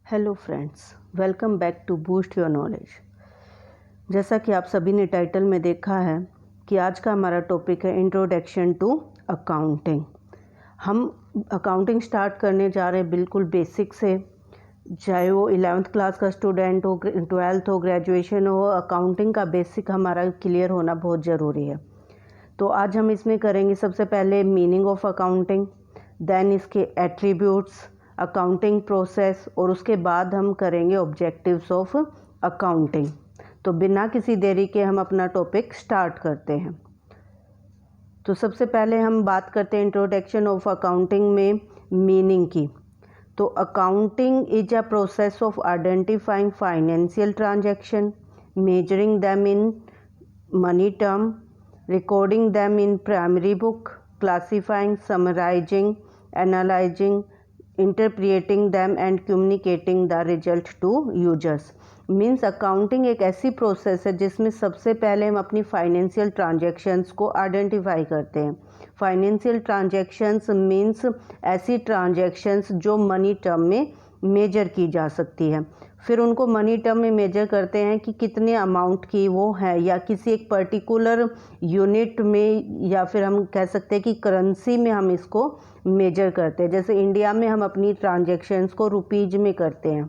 Hello friends, welcome back to boost your knowledge. जैसा कि आप सभी ने टाइटल में देखा है कि आज का हमारा टॉपिक है इंट्रोडक्शन टू अकाउंटिंग। हम अकाउंटिंग स्टार्ट करने जा रहे हैं बिल्कुल बेसिक से, चाहे वो 11th क्लास का स्टूडेंट हो, 12th हो, ग्रेजुएशन हो, अकाउंटिंग का बेसिक हमारा क्लियर होना बहुत ज़रूरी है। तो आज हम इसमें करेंगे सबसे पहले मीनिंग ऑफ अकाउंटिंग, देन इसके एट्रीब्यूट्स, अकाउंटिंग प्रोसेस, और उसके बाद हम करेंगे ऑब्जेक्टिव्स ऑफ अकाउंटिंग। तो बिना किसी देरी के हम अपना टॉपिक स्टार्ट करते हैं। तो सबसे पहले हम बात करते हैं इंट्रोडक्शन ऑफ अकाउंटिंग में मीनिंग की। तो accounting is a process of identifying financial transaction, measuring them in money term, recording them in primary book, classifying, summarizing, analyzing, interpreting them and communicating the result to users। Means accounting एक ऐसी process है जिसमें सबसे पहले हम अपनी financial transactions को identify करते हैं। फाइनेंशियल ट्रांजैक्शंस मीन्स ऐसी ट्रांजैक्शंस जो मनी टर्म में मेजर की जा सकती है। फिर उनको मनी टर्म में मेजर करते हैं कि कितने अमाउंट की वो है, या किसी एक पर्टिकुलर यूनिट में, या फिर हम कह सकते हैं कि करेंसी में हम इसको मेजर करते हैं। जैसे इंडिया में हम अपनी ट्रांजैक्शंस को रुपीज में करते हैं,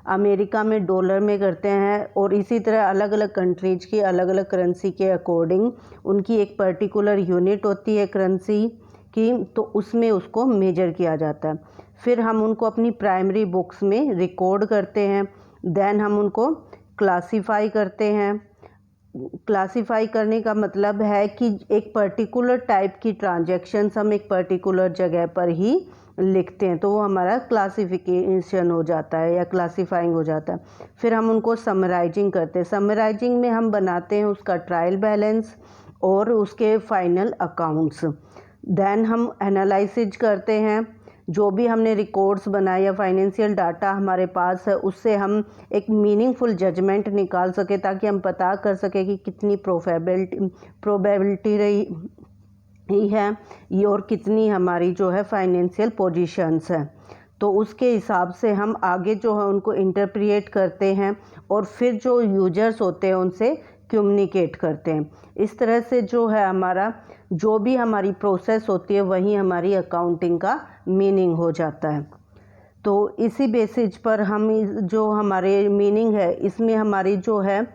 अमेरिका में डॉलर में करते हैं, और इसी तरह अलग अलग कंट्रीज की अलग अलग करेंसी के अकॉर्डिंग उनकी एक पर्टिकुलर यूनिट होती है करेंसी की, तो उसमें उसको मेजर किया जाता है। फिर हम उनको अपनी प्राइमरी बुक्स में रिकॉर्ड करते हैं, देन हम उनको क्लासीफाई करते हैं। क्लासीफाई करने का मतलब है कि एक पर्टिकुलर टाइप की ट्रांजैक्शंस हम एक पर्टिकुलर जगह पर ही लिखते हैं, तो वो हमारा क्लासिफिकेशन हो जाता है या क्लासीफाइंग हो जाता है। फिर हम उनको समराइजिंग करते हैं। समराइजिंग में हम बनाते हैं उसका ट्रायल बैलेंस और उसके फाइनल अकाउंट्स। देन हम एनालिसिस करते हैं, जो भी हमने रिकॉर्ड्स बनाए या फाइनेंशियल डाटा हमारे पास है उससे हम एक मीनिंगफुल जजमेंट निकाल सके, ताकि हम पता कर सके कि कितनी प्रोबेबिलिटी रही है ये, और कितनी हमारी जो है फाइनेंशियल पोजीशंस है। तो उसके हिसाब से हम आगे जो है उनको इंटरप्रिएट करते हैं और फिर जो यूजर्स होते हैं उनसे कम्युनिकेट करते हैं। इस तरह से जो है हमारा जो भी हमारी प्रोसेस होती है वही हमारी अकाउंटिंग का मीनिंग हो जाता है। तो इसी बेसिस पर हम जो हमारे मीनिंग है इसमें हमारी जो है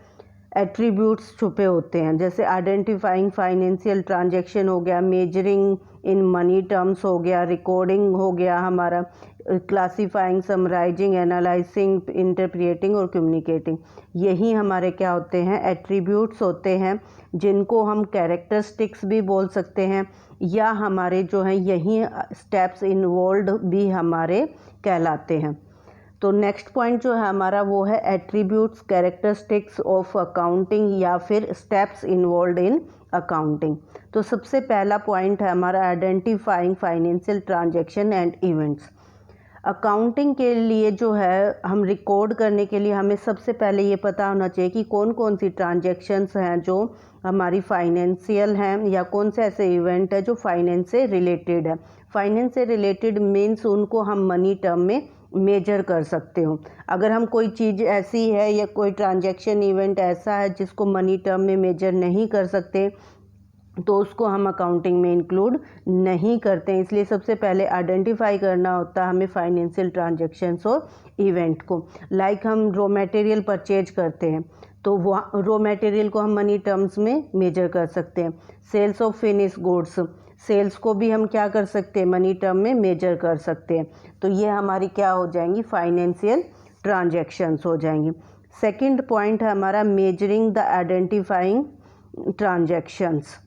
एट्रीब्यूट्स छुपे होते हैं। जैसे आइडेंटिफाइंग फाइनेंशियल ट्रांजैक्शन हो गया, मेजरिंग इन मनी टर्म्स हो गया, रिकॉर्डिंग हो गया हमारा, क्लासीफाइंग, समराइजिंग, एनालाइजिंग, इंटरप्रिएटिंग और कम्युनिकेटिंग। यही हमारे क्या होते हैं, एट्रीब्यूट्स होते हैं, जिनको हम कैरेक्टरिस्टिक्स भी बोल सकते हैं, या हमारे जो हैं यही स्टेप्स इन्वॉल्व भी हमारे कहलाते हैं। तो नेक्स्ट पॉइंट जो है हमारा वो है एट्रीब्यूट्स, कैरेक्टरिस्टिक्स ऑफ अकाउंटिंग, या फिर स्टेप्स इन्वॉल्व इन अकाउंटिंग। तो सबसे पहला पॉइंट है हमारा identifying financial transaction and events. Accounting के लिए जो है हम रिकॉर्ड करने के लिए हमें सबसे पहले ये पता होना चाहिए कि कौन कौन सी ट्रांजैक्शंस हैं जो हमारी फाइनेंशियल हैं, या कौन से ऐसे इवेंट है जो फाइनेंस से रिलेटेड है। फाइनेंस से रिलेटेड मीन्स उनको हम मनी टर्म में मेजर कर सकते हो। अगर हम कोई चीज़ ऐसी है या कोई ट्रांजैक्शन इवेंट ऐसा है जिसको मनी टर्म में मेजर नहीं कर सकते, तो उसको हम अकाउंटिंग में इंक्लूड नहीं करते हैं। इसलिए सबसे पहले आइडेंटिफाई करना होता है हमें फाइनेंशियल ट्रांजैक्शंस और इवेंट को। लाइक हम रॉ मटेरियल परचेज करते हैं, तो वो रॉ मटेरियल को हम मनी टर्म्स में मेजर कर सकते हैं। Sales of finish goods, sales को भी हम क्या कर सकते हैं, मनी टर्म में मेजर कर सकते हैं। तो ये हमारी क्या हो जाएंगी, फाइनेंशियल ट्रांजैक्शंस हो जाएंगी। सेकंड पॉइंट है हमारा measuring the identifying transactions.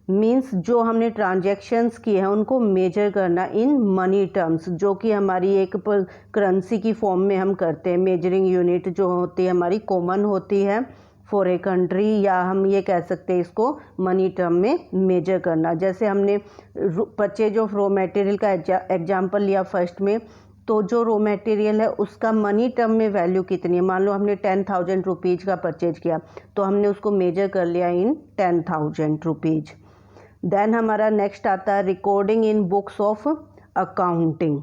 Means जो हमने ट्रांजैक्शंस की है उनको मेजर करना इन मनी टर्म्स, जो कि हमारी एक करेंसी की फॉर्म में हम करते हैं। मेजरिंग यूनिट जो होती है हमारी कॉमन होती है फॉर ए कंट्री, या हम ये कह सकते हैं इसको मनी टर्म में मेजर करना। जैसे हमने परचेज ऑफ रॉ मटेरियल का एग्जांपल लिया फर्स्ट में, तो जो रॉ मटेरियल है उसका मनी टर्म में वैल्यू कितनी है। मान लो हमने 10,000 रुपीज़ का परचेज किया, तो हमने उसको मेजर कर लिया इन 10,000 रुपीज़। देन हमारा नेक्स्ट आता है recording in books of accounting.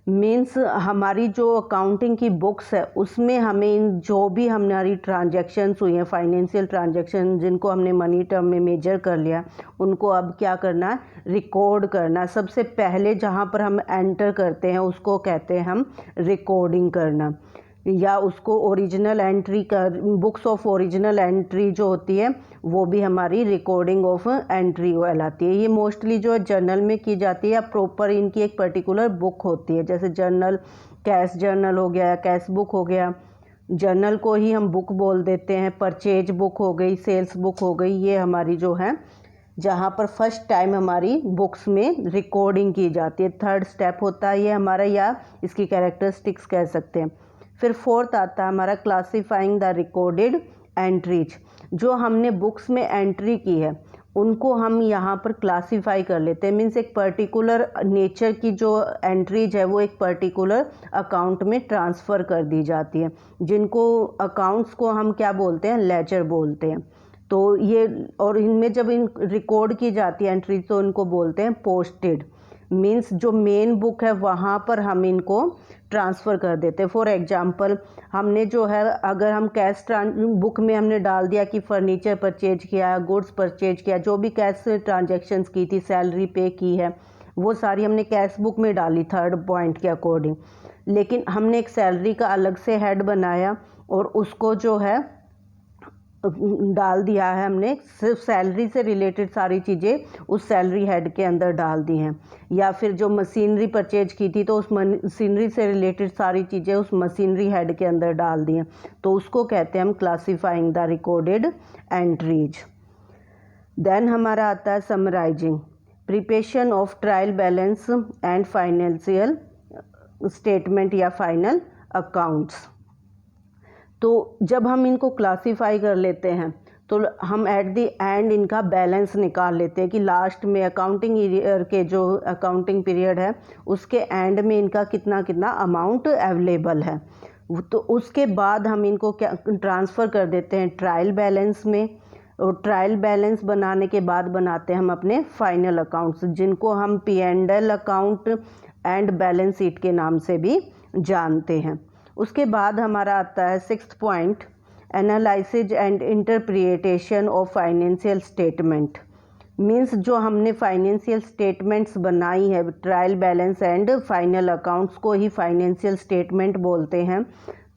Means हमारी जो अकाउंटिंग की बुक्स है उसमें हमें जो भी हमारी ट्रांजैक्शंस हुई हैं, फाइनेंशियल ट्रांजैक्शन जिनको हमने मनी टर्म में मेजर कर लिया, उनको अब क्या करना है, रिकॉर्ड करना। सबसे पहले जहाँ पर हम एंटर करते हैं उसको कहते हैं हम रिकॉर्डिंग करना, या उसको ओरिजिनल एंट्री कर, बुक्स ऑफ ओरिजिनल एंट्री जो होती है वो भी हमारी रिकॉर्डिंग ऑफ एंट्री कहलाती है। ये मोस्टली जो है जर्नल में की जाती है, या प्रॉपर इनकी एक पर्टिकुलर बुक होती है, जैसे जर्नल, कैश जर्नल हो गया, कैश बुक हो गया। जर्नल को ही हम बुक बोल देते हैं। परचेज बुक हो गई, सेल्स बुक हो गई, ये हमारी जो है जहाँ पर फर्स्ट टाइम हमारी बुक्स में रिकॉर्डिंग की जाती है। थर्ड स्टेप होता है ये हमारा, या इसकी कैरेक्टरिस्टिक्स कह सकते हैं। फिर फोर्थ आता है हमारा क्लासिफाइंग द रिकॉर्डेड एंट्रीज। जो हमने बुक्स में एंट्री की है उनको हम यहाँ पर क्लासिफाई कर लेते हैं। मीन्स एक पर्टिकुलर नेचर की जो एंट्रीज है वो एक पर्टिकुलर अकाउंट में ट्रांसफ़र कर दी जाती है, जिनको अकाउंट्स को हम क्या बोलते हैं, लेजर बोलते हैं। तो ये, और इनमें जब इन रिकॉर्ड की जाती है एंट्रीज तो इनको बोलते हैं पोस्टेड। मीन्स जो मेन बुक है वहाँ पर हम इनको ट्रांसफ़र कर देते हैं। फॉर एग्जांपल हमने जो है, अगर हम कैश बुक में हमने डाल दिया कि फर्नीचर परचेज किया, गुड्स परचेज किया, जो भी कैश ट्रांजैक्शंस की थी, सैलरी पे की है, वो सारी हमने कैश बुक में डाली थर्ड पॉइंट के अकॉर्डिंग। लेकिन हमने एक सैलरी का अलग से हेड बनाया और उसको जो है डाल दिया है, हमने सिर्फ सैलरी से रिलेटेड सारी चीज़ें उस सैलरी हेड के अंदर डाल दी हैं। या फिर जो मशीनरी परचेज की थी तो उस मशीनरी से रिलेटेड सारी चीज़ें उस मशीनरी हेड के अंदर डाल दी हैं, तो उसको कहते हैं हम classifying the recorded entries. Then हमारा आता है summarising, preparation of trial balance and financial statement या फाइनल अकाउंट्स। तो जब हम इनको क्लासिफाई कर लेते हैं तो हम एट द एंड इनका बैलेंस निकाल लेते हैं कि लास्ट में अकाउंटिंग ईयर के जो अकाउंटिंग पीरियड है उसके एंड में इनका कितना कितना अमाउंट अवेलेबल है। तो उसके बाद हम इनको क्या ट्रांसफ़र कर देते हैं ट्रायल बैलेंस में, और ट्रायल बैलेंस बनाने के बाद बनाते हैं हम अपने फाइनल अकाउंट्स, जिनको हम P&L account and balance sheet के नाम से भी जानते हैं। उसके बाद हमारा आता है sixth point, analysis and interpretation of financial statement. Means जो हमने फाइनेंशियल स्टेटमेंट्स बनाई है, trial balance and final accounts को ही फाइनेंशियल स्टेटमेंट बोलते हैं।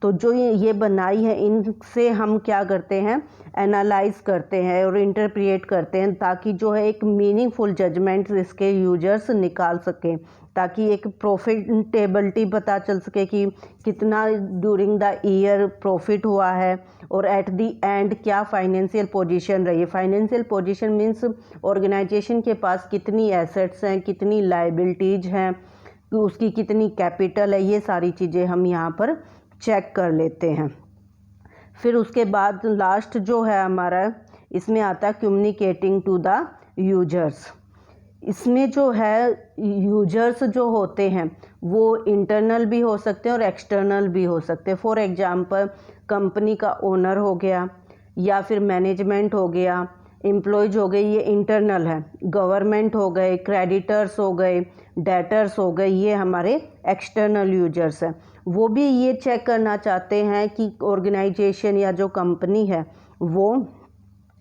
तो जो ये बनाई है इनसे हम क्या करते हैं, एनालाइज करते हैं और इंटरप्रिएट करते हैं, ताकि जो है एक मीनिंगफुल जजमेंट इसके यूजर्स निकाल सकें, ताकि एक प्रॉफिटेबिलिटी पता चल सके कि कितना ड्यूरिंग द ईयर प्रॉफिट हुआ है और एट द एंड क्या फाइनेंशियल पोजीशन रही है। फाइनेंशियल पोजीशन मीन्स ऑर्गेनाइजेशन के पास कितनी एसेट्स हैं, कितनी लायबिलिटीज़ हैं, उसकी कितनी कैपिटल है, ये सारी चीज़ें हम यहाँ पर चेक कर लेते हैं। फिर उसके बाद लास्ट जो है हमारा, इसमें आता है कम्युनिकेटिंग टू द यूजर्स। इसमें जो है यूजर्स जो होते हैं वो इंटरनल भी हो सकते हैं और एक्सटर्नल भी हो सकते हैं। फॉर एग्जांपल कंपनी का ओनर हो गया, या फिर मैनेजमेंट हो गया, एम्प्लॉयज हो गए, ये इंटरनल है। गवर्नमेंट हो गए, क्रेडिटर्स हो गए, डेटर्स हो गए, ये हमारे एक्सटर्नल यूजर्स हैं। वो भी ये चेक करना चाहते हैं कि ऑर्गेनाइजेशन या जो कंपनी है वो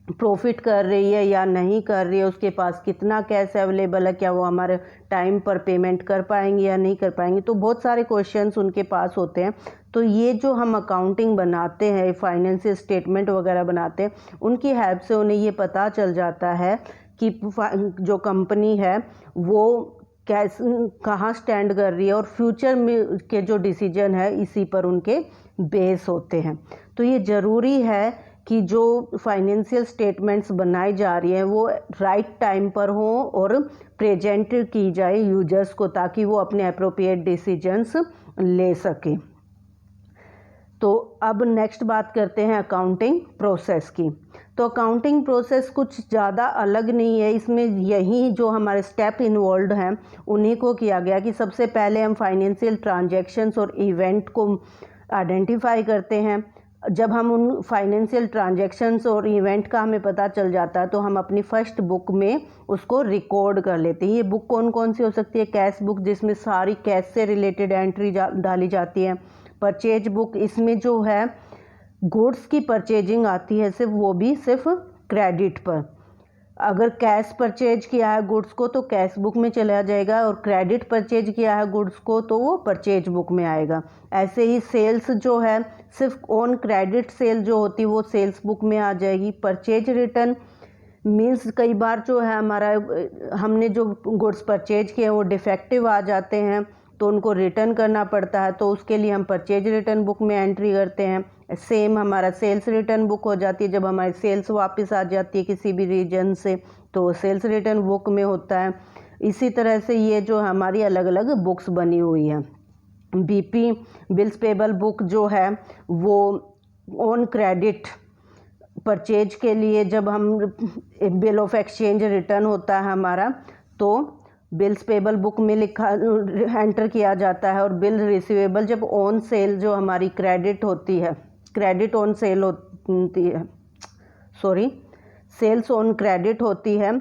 प्रॉफिट कर रही है या नहीं कर रही है, उसके पास कितना कैश अवेलेबल है, क्या वो हमारे टाइम पर पेमेंट कर पाएंगे या नहीं कर पाएंगे। तो बहुत सारे क्वेश्चंस उनके पास होते हैं। तो ये जो हम अकाउंटिंग बनाते हैं, फाइनेंशियल स्टेटमेंट वगैरह बनाते हैं, उनकी हेल्प से उन्हें ये पता चल जाता है कि जो कंपनी है वो कैसे कहाँ स्टैंड कर रही है, और फ्यूचर में के जो डिसीजन है इसी पर उनके बेस होते हैं। तो ये ज़रूरी है कि जो फाइनेंशियल स्टेटमेंट्स बनाई जा रही हैं वो राइट टाइम पर हों और प्रेजेंट की जाए यूजर्स को, ताकि वो अपने अप्रोप्रिएट डिसीजंस ले सकें। तो अब नेक्स्ट बात करते हैं अकाउंटिंग प्रोसेस की। तो अकाउंटिंग प्रोसेस कुछ ज़्यादा अलग नहीं है, इसमें यही जो हमारे स्टेप इन्वॉल्व हैं उन्हीं को किया गया कि सबसे पहले हम फाइनेंशियल ट्रांजैक्शंस और इवेंट को आइडेंटिफाई करते हैं। जब हम उन फाइनेंशियल ट्रांजैक्शंस और इवेंट का हमें पता चल जाता है तो हम अपनी फर्स्ट बुक में उसको रिकॉर्ड कर लेते हैं। ये बुक कौन कौन सी हो सकती है? कैश बुक, जिसमें सारी कैश से रिलेटेड एंट्री डाली जाती है। परचेज बुक, इसमें जो है गुड्स की परचेजिंग आती है, सिर्फ वो भी सिर्फ क्रेडिट पर। अगर कैश परचेज किया है गुड्स को तो कैश बुक में चला जाएगा, और क्रेडिट परचेज किया है गुड्स को तो वो परचेज बुक में आएगा। ऐसे ही सेल्स जो है, सिर्फ ऑन क्रेडिट सेल जो होती है वो सेल्स बुक में आ जाएगी। परचेज रिटर्न मीन्स कई बार जो है हमारा हमने जो गुड्स परचेज किए वो डिफेक्टिव आ जाते हैं तो उनको रिटर्न करना पड़ता है, तो उसके लिए हम परचेज रिटर्न बुक में एंट्री करते हैं। सेम हमारा सेल्स रिटर्न बुक हो जाती है, जब हमारी सेल्स वापस आ जाती है किसी भी रीजन से तो सेल्स रिटर्न बुक में होता है। इसी तरह से ये जो हमारी अलग अलग बुक्स बनी हुई हैं। बीपी बिल्स पेबल बुक जो है वो ऑन क्रेडिट परचेज के लिए जब हम बिल ऑफ एक्सचेंज रिटर्न होता है हमारा तो बिल्स पेबल बुक में लिखा एंटर किया जाता है। और बिल रिसीवेबल जब ऑन सेल जो हमारी क्रेडिट होती है, क्रेडिट ऑन सेल होती है, सॉरी सेल्स ऑन क्रेडिट होती है,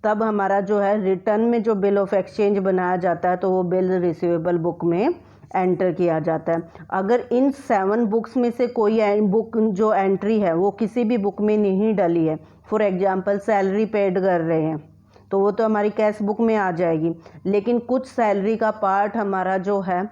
तब हमारा जो है रिटर्न में जो बिल ऑफ एक्सचेंज बनाया जाता है तो वो बिल रिसीवेबल बुक में एंटर किया जाता है। अगर इन 7 बुक्स में से कोई बुक जो एंट्री है वो किसी भी बुक में नहीं डली है, फॉर एग्जांपल सैलरी पेड कर रहे हैं तो वो तो हमारी कैश बुक में आ जाएगी, लेकिन कुछ सैलरी का पार्ट हमारा जो है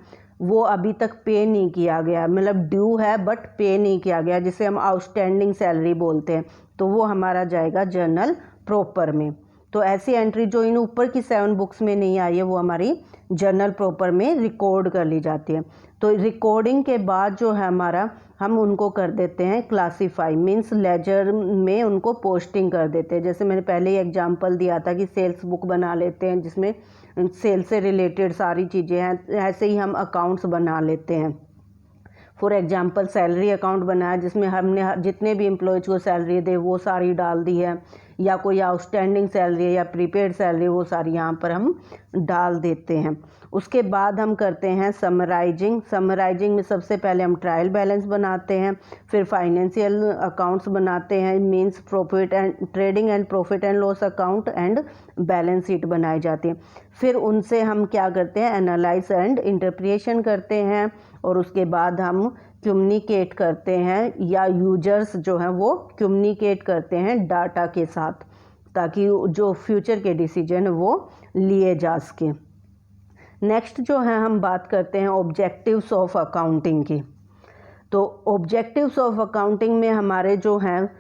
वो अभी तक पे नहीं किया गया, मतलब ड्यू है बट पे नहीं किया गया, जिसे हम आउटस्टैंडिंग सैलरी बोलते हैं, तो वो हमारा जाएगा जर्नल प्रॉपर में। तो ऐसी एंट्री जो इन ऊपर की 7 बुक्स में नहीं आई है वो हमारी जर्नल प्रॉपर में रिकॉर्ड कर ली जाती है। तो रिकॉर्डिंग के बाद जो है हमारा हम उनको कर देते हैं क्लासीफाई, मीन्स लेजर में उनको पोस्टिंग कर देते हैं। जैसे मैंने पहले ही एग्जांपल दिया था कि सेल्स बुक बना लेते हैं जिसमें सेल से रिलेटेड सारी चीज़ें हैं, ऐसे ही हम अकाउंट्स बना लेते हैं। फॉर एग्जांपल सैलरी अकाउंट बनाया जिसमें हमने जितने भी एम्प्लॉयज़ को सैलरी दे वो सारी डाल दी है, या कोई आउटस्टैंडिंग सैलरी है या प्रीपेड सैलरी वो सारी यहाँ पर हम डाल देते हैं। उसके बाद हम करते हैं समराइजिंग। समराइजिंग में सबसे पहले हम ट्रायल बैलेंस बनाते हैं, फिर फाइनेंशियल अकाउंट्स बनाते हैं, means profit and trading and profit and loss account and balance sheet बनाई जाती है। फिर उनसे हम क्या करते हैं, एनालाइज एंड इंटरप्रिटेशन करते हैं, और उसके बाद हम कम्युनिकेट करते हैं या यूजर्स जो हैं वो कम्युनिकेट करते हैं डाटा के साथ, ताकि जो फ्यूचर के डिसीजन वो लिए जा सके। नेक्स्ट जो है हम बात करते हैं ऑब्जेक्टिव्स ऑफ अकाउंटिंग की। तो ऑब्जेक्टिव्स ऑफ अकाउंटिंग में हमारे जो हैं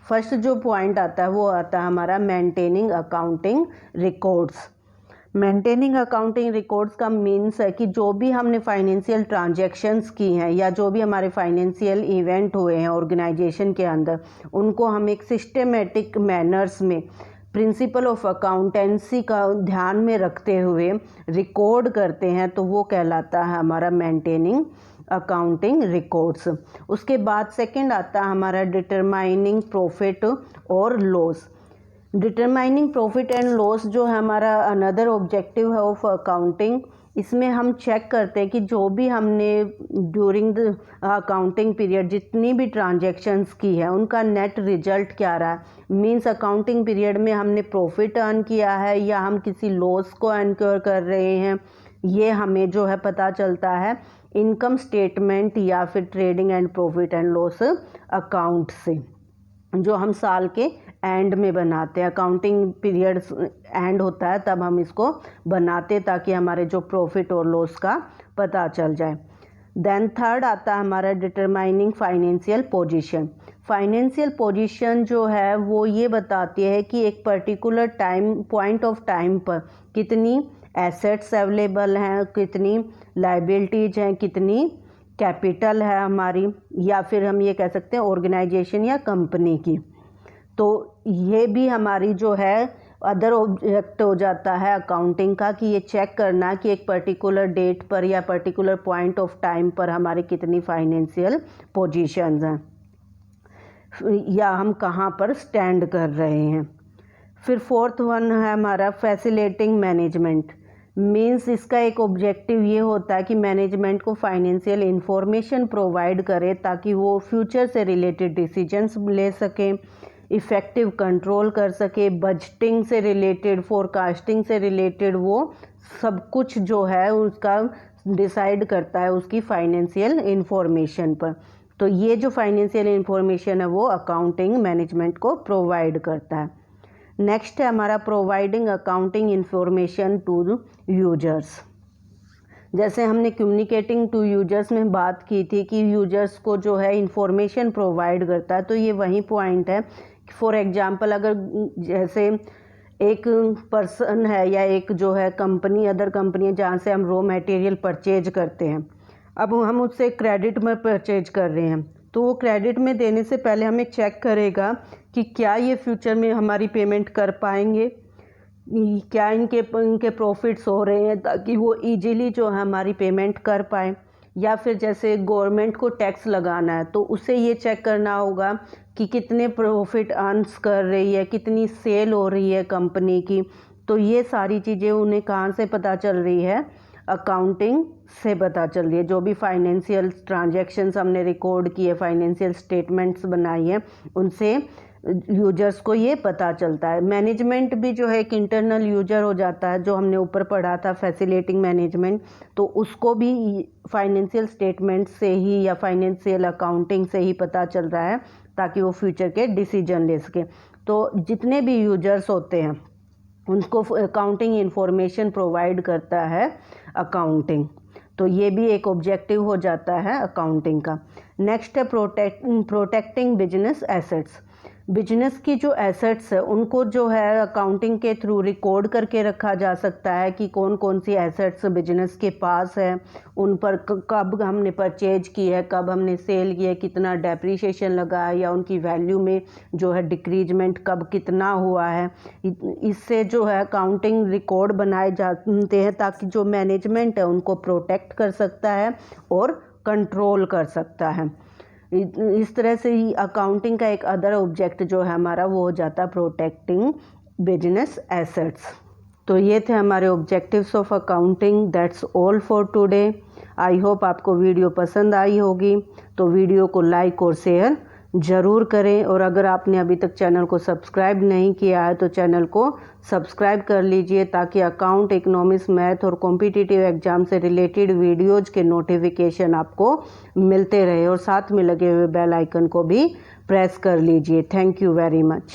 फर्स्ट जो पॉइंट आता है वो आता है हमारा maintaining accounting records. Maintaining accounting records का मीन्स है कि जो भी हमने फाइनेंशियल ट्रांजैक्शंस की हैं या जो भी हमारे फाइनेंशियल इवेंट हुए हैं ऑर्गेनाइजेशन के अंदर, उनको हम एक सिस्टमेटिक मैनर्स में प्रिंसिपल ऑफ अकाउंटेंसी का ध्यान में रखते हुए रिकॉर्ड करते हैं, तो वो कहलाता है हमारा मेंटेनिंग अकाउंटिंग रिकॉर्ड्स। उसके बाद सेकंड आता है हमारा डिटरमाइनिंग प्रॉफिट और loss. Determining profit and loss जो है हमारा अनदर ऑब्जेक्टिव है ऑफ अकाउंटिंग। इसमें हम चेक करते हैं कि जो भी हमने ड्यूरिंग द अकाउंटिंग पीरियड जितनी भी ट्रांजैक्शंस की है उनका नेट रिजल्ट क्या रहा है, मींस अकाउंटिंग पीरियड में हमने प्रॉफिट अर्न किया है या हम किसी लॉस को इनकर कर रहे हैं, ये हमें जो है पता चलता है इनकम स्टेटमेंट या फिर trading and profit and loss account से, जो हम साल के एंड में बनाते हैं। अकाउंटिंग पीरियड एंड होता है तब हम इसको बनाते ताकि हमारे जो प्रॉफिट और लॉस का पता चल जाए। देन थर्ड आता है हमारा determining financial position. Financial position जो है वो ये बताती है कि एक पर्टिकुलर पॉइंट ऑफ टाइम पर कितनी एसेट्स अवेलेबल हैं, कितनी लायबिलिटीज हैं, कितनी कैपिटल है हमारी, या फिर हम ये कह सकते हैं ऑर्गेनाइजेशन या कंपनी की। तो ये भी हमारी जो है अदर ऑब्जेक्ट हो जाता है अकाउंटिंग का, कि ये चेक करना कि एक पर्टिकुलर डेट पर या पर्टिकुलर पॉइंट ऑफ टाइम पर हमारी कितनी फाइनेंशियल पोजीशंस हैं या हम कहाँ पर स्टैंड कर रहे हैं। फिर फोर्थ वन है हमारा फैसिलिटेटिंग मैनेजमेंट। मीन्स इसका एक ऑब्जेक्टिव ये होता है कि मैनेजमेंट को फाइनेंशियल इंफॉर्मेशन प्रोवाइड करे ताकि वो फ्यूचर से रिलेटेड डिसीजंस ले सकें, इफ़ेक्टिव कंट्रोल कर सके, बजटिंग से रिलेटेड, फोरकास्टिंग से रिलेटेड वो सब कुछ जो है उसका डिसाइड करता है उसकी फाइनेंशियल इंफॉर्मेशन पर। तो ये जो फाइनेंशियल इंफॉर्मेशन है वो अकाउंटिंग मैनेजमेंट को प्रोवाइड करता है। नेक्स्ट है हमारा providing accounting information to users. जैसे हमने कम्युनिकेटिंग टू यूजर्स में बात की थी कि यूजर्स को जो है इंफॉर्मेशन प्रोवाइड करता है, तो ये वही पॉइंट है। फॉर एग्जांपल अगर जैसे एक पर्सन है या एक जो है कंपनी, अदर कंपनी जहाँ से हम रॉ मटेरियल परचेज करते हैं, अब हम उससे क्रेडिट में परचेज कर रहे हैं, तो वो क्रेडिट में देने से पहले हमें चेक करेगा कि क्या ये फ्यूचर में हमारी पेमेंट कर पाएंगे, क्या इनके प्रॉफिट्स हो रहे हैं ताकि वो इजीली जो है हमारी पेमेंट कर पाए। या फिर जैसे गवर्नमेंट को टैक्स लगाना है तो उसे ये चेक करना होगा कि कितने प्रॉफिट अर्न्स कर रही है, कितनी सेल हो रही है कंपनी की। तो ये सारी चीज़ें उन्हें कहाँ से पता चल रही है, अकाउंटिंग से पता चल रही है। जो भी फाइनेंशियल ट्रांजैक्शंस हमने रिकॉर्ड किए, फाइनेंशियल स्टेटमेंट्स बनाई है, उनसे यूजर्स को ये पता चलता है। मैनेजमेंट भी जो है एक इंटरनल यूजर हो जाता है, जो हमने ऊपर पढ़ा था फैसिलिटेटिंग मैनेजमेंट, तो उसको भी फाइनेंशियल स्टेटमेंट से ही या फाइनेंशियल अकाउंटिंग से ही पता चल रहा है ताकि वो फ्यूचर के डिसीजन ले सके। तो जितने भी यूजर्स होते हैं उनको अकाउंटिंग इंफॉर्मेशन प्रोवाइड करता है अकाउंटिंग। तो ये भी एक ऑब्जेक्टिव हो जाता है अकाउंटिंग का। नेक्स्ट है प्रोटेक्टिंग बिजनेस एसेट्स। बिजनेस की जो एसेट्स है उनको जो है अकाउंटिंग के थ्रू रिकॉर्ड करके रखा जा सकता है कि कौन कौन सी एसेट्स बिजनेस के पास है, उन पर कब हमने परचेज की है, कब हमने सेल की है, कितना डेप्रिसिएशन लगा है, या उनकी वैल्यू में जो है डिक्रीजमेंट कब कितना हुआ है। इससे जो है अकाउंटिंग रिकॉर्ड बनाए जाते हैं ताकि जो मैनेजमेंट है उनको प्रोटेक्ट कर सकता है और कंट्रोल कर सकता है। इस तरह से ही अकाउंटिंग का एक अदर ऑब्जेक्ट जो है हमारा वो हो जाता है प्रोटेक्टिंग बिजनेस एसेट्स। तो ये थे हमारे objectives of accounting. That's all for today. I hope आपको वीडियो पसंद आई होगी, तो वीडियो को लाइक और शेयर ज़रूर करें। और अगर आपने अभी तक चैनल को सब्सक्राइब नहीं किया है तो चैनल को सब्सक्राइब कर लीजिए ताकि अकाउंट, इकोनॉमिक्स, मैथ और कॉम्पिटिटिव एग्जाम से रिलेटेड वीडियोज़ के नोटिफिकेशन आपको मिलते रहे। और साथ में लगे हुए बेल आइकन को भी प्रेस कर लीजिए। Thank you very much.